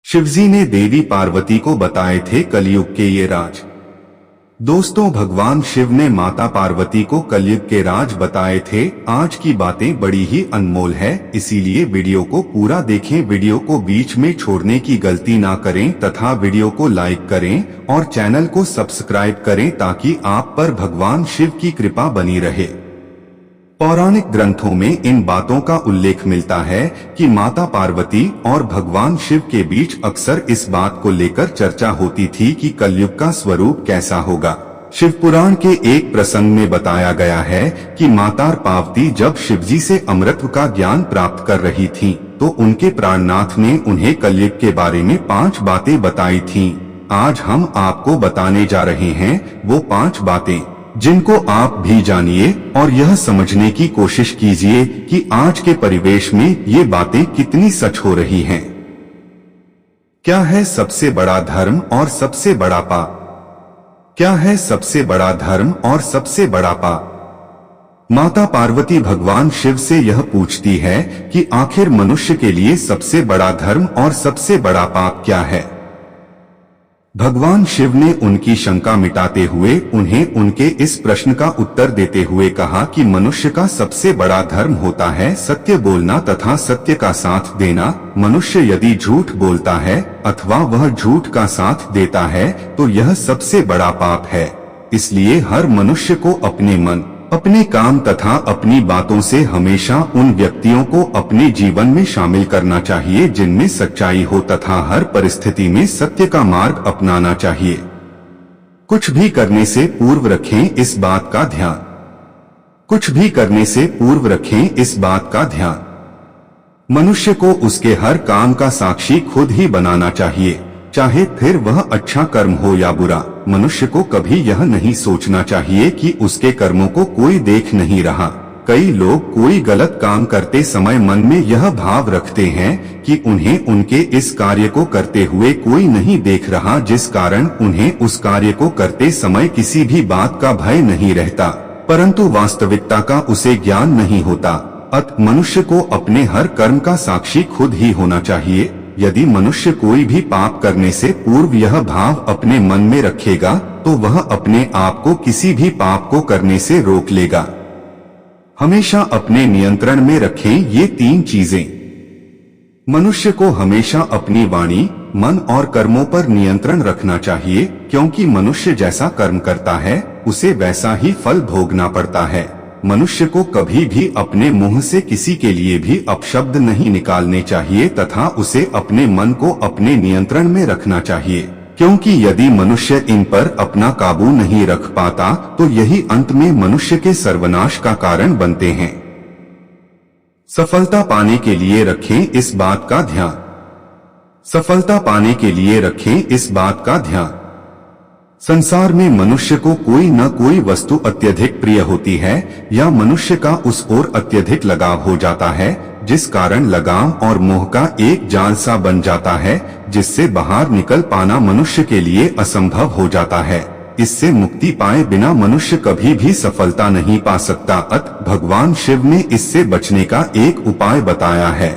शिवजी ने देवी पार्वती को बताए थे कलयुग के ये राज। दोस्तों, भगवान शिव ने माता पार्वती को कलयुग के राज बताए थे। आज की बातें बड़ी ही अनमोल है, इसीलिए वीडियो को पूरा देखें। वीडियो को बीच में छोड़ने की गलती ना करें तथा वीडियो को लाइक करें और चैनल को सब्सक्राइब करें ताकि आप पर भगवान शिव की कृपा बनी रहे। पौराणिक ग्रंथों में इन बातों का उल्लेख मिलता है कि माता पार्वती और भगवान शिव के बीच अक्सर इस बात को लेकर चर्चा होती थी कि कलयुग का स्वरूप कैसा होगा। शिव पुराण के एक प्रसंग में बताया गया है कि माता पार्वती जब शिवजी से अमृत का ज्ञान प्राप्त कर रही थीं, तो उनके प्राणनाथ ने उन्हें कलयुग के बारे में 5 बातें बताई थीं। आज हम आपको बताने जा रहे हैं वो 5 बातें, जिनको आप भी जानिए और यह समझने की कोशिश कीजिए कि आज के परिवेश में ये बातें कितनी सच हो रही हैं। क्या है सबसे बड़ा धर्म और सबसे बड़ा पाप? क्या है सबसे बड़ा धर्म और सबसे बड़ा पाप? माता पार्वती भगवान शिव से यह पूछती है कि आखिर मनुष्य के लिए सबसे बड़ा धर्म और सबसे बड़ा पाप क्या है। भगवान शिव ने उनकी शंका मिटाते हुए उन्हें उनके इस प्रश्न का उत्तर देते हुए कहा कि मनुष्य का सबसे बड़ा धर्म होता है सत्य बोलना तथा सत्य का साथ देना। मनुष्य यदि झूठ बोलता है अथवा वह झूठ का साथ देता है तो यह सबसे बड़ा पाप है। इसलिए हर मनुष्य को अपने मन, अपने काम तथा अपनी बातों से हमेशा उन व्यक्तियों को अपने जीवन में शामिल करना चाहिए जिनमें सच्चाई हो तथा हर परिस्थिति में सत्य का मार्ग अपनाना चाहिए। कुछ भी करने से पूर्व रखें इस बात का ध्यान। कुछ भी करने से पूर्व रखें इस बात का ध्यान। मनुष्य को उसके हर काम का साक्षी खुद ही बनाना चाहिए, चाहे फिर वह अच्छा कर्म हो या बुरा। मनुष्य को कभी यह नहीं सोचना चाहिए कि उसके कर्मों को कोई देख नहीं रहा। कई लोग कोई गलत काम करते समय मन में यह भाव रखते हैं कि उन्हें उनके इस कार्य को करते हुए कोई नहीं देख रहा, जिस कारण उन्हें उस कार्य को करते समय किसी भी बात का भय नहीं रहता, परंतु वास्तविकता का उसे ज्ञान नहीं होता। अतः मनुष्य को अपने हर कर्म का साक्षी खुद ही होना चाहिए। यदि मनुष्य कोई भी पाप करने से पूर्व यह भाव अपने मन में रखेगा तो वह अपने आप को किसी भी पाप को करने से रोक लेगा। हमेशा अपने नियंत्रण में रखें ये 3 चीजें। मनुष्य को हमेशा अपनी वाणी, मन और कर्मों पर नियंत्रण रखना चाहिए, क्योंकि मनुष्य जैसा कर्म करता है उसे वैसा ही फल भोगना पड़ता है। मनुष्य को कभी भी अपने मुंह से किसी के लिए भी अपशब्द नहीं निकालने चाहिए तथा उसे अपने मन को अपने नियंत्रण में रखना चाहिए, क्योंकि यदि मनुष्य इन पर अपना काबू नहीं रख पाता तो यही अंत में मनुष्य के सर्वनाश का कारण बनते हैं। सफलता पाने के लिए रखें इस बात का ध्यान। सफलता पाने के लिए रखें इस बात का ध्यान। संसार में मनुष्य को कोई न कोई वस्तु अत्यधिक प्रिय होती है या मनुष्य का उस ओर अत्यधिक लगाव हो जाता है, जिस कारण लगाव और मोह का एक जाल सा बन जाता है, जिससे बाहर निकल पाना मनुष्य के लिए असंभव हो जाता है। इससे मुक्ति पाए बिना मनुष्य कभी भी सफलता नहीं पा सकता। अतः भगवान शिव ने इससे बचने का एक उपाय बताया है।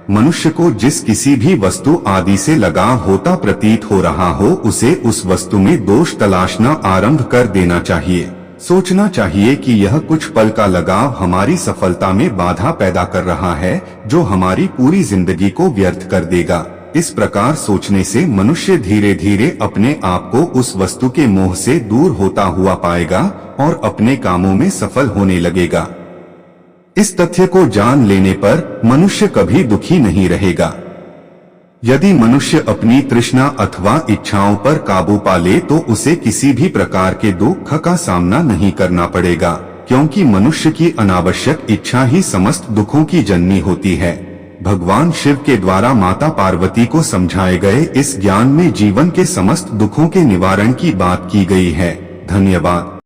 मनुष्य को जिस किसी भी वस्तु आदि से लगाव होता प्रतीत हो रहा हो उसे उस वस्तु में दोष तलाशना आरंभ कर देना चाहिए। सोचना चाहिए कि यह कुछ पल का लगाव हमारी सफलता में बाधा पैदा कर रहा है, जो हमारी पूरी जिंदगी को व्यर्थ कर देगा। इस प्रकार सोचने से मनुष्य धीरे धीरे अपने आप को उस वस्तु के मोह से दूर होता हुआ पाएगा और अपने कामों में सफल होने लगेगा। इस तथ्य को जान लेने पर मनुष्य कभी दुखी नहीं रहेगा। यदि मनुष्य अपनी तृष्णा अथवा इच्छाओं पर काबू पा ले तो उसे किसी भी प्रकार के दुख का सामना नहीं करना पड़ेगा, क्योंकि मनुष्य की अनावश्यक इच्छा ही समस्त दुखों की जननी होती है। भगवान शिव के द्वारा माता पार्वती को समझाए गए इस ज्ञान में जीवन के समस्त दुखों के निवारण की बात की गई है। धन्यवाद।